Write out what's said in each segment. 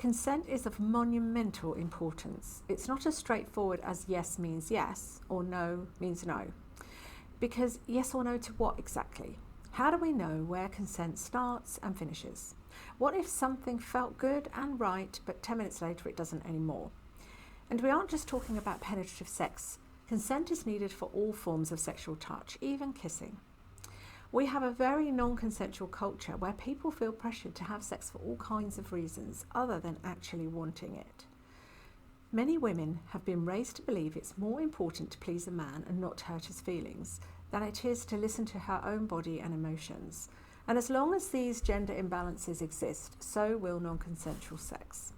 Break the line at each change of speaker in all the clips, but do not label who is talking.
Consent is of monumental importance. It's not as straightforward as yes means yes or no means no. Because yes or no to what exactly? How do we know where consent starts and finishes? What if something felt good and right, but 10 minutes later it doesn't anymore? And we aren't just talking about penetrative sex. Consent is needed for all forms of sexual touch, even kissing. We have a very non-consensual culture where people feel pressured to have sex for all kinds of reasons other than actually wanting it. Many women have been raised to believe it's more important to please a man and not hurt his feelings than it is to listen to her own body and emotions. And as long as these gender imbalances exist, so will non-consensual sex.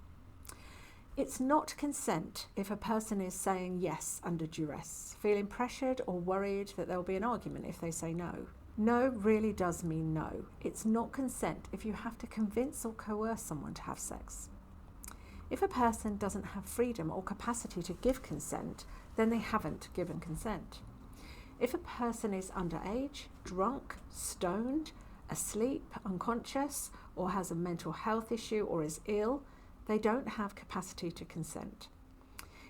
It's not consent if a person is saying yes under duress, feeling pressured or worried that there will be an argument if they say no. No really does mean no. It's not consent if you have to convince or coerce someone to have sex. If a person doesn't have freedom or capacity to give consent, then they haven't given consent. If a person is underage, drunk, stoned, asleep, unconscious, or has a mental health issue or is ill, they don't have capacity to consent.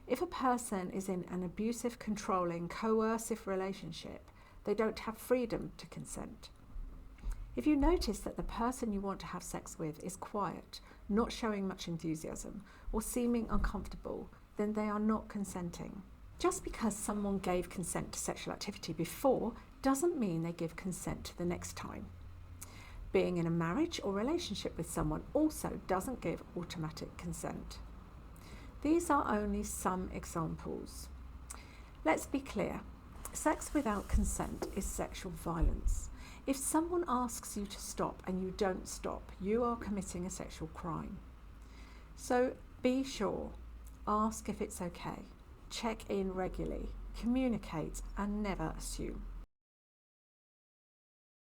If a person is in an abusive, controlling, coercive relationship, they don't have freedom to consent. If you notice that the person you want to have sex with is quiet, not showing much enthusiasm, or seeming uncomfortable, then they are not consenting. Just because someone gave consent to sexual activity before doesn't mean they give consent the next time. Being in a marriage or relationship with someone also doesn't give automatic consent. These are only some examples. Let's be clear. Sex without consent is sexual violence. If someone asks you to stop and you don't stop, you are committing a sexual crime. So be sure, ask if it's okay, check in regularly, communicate and never assume.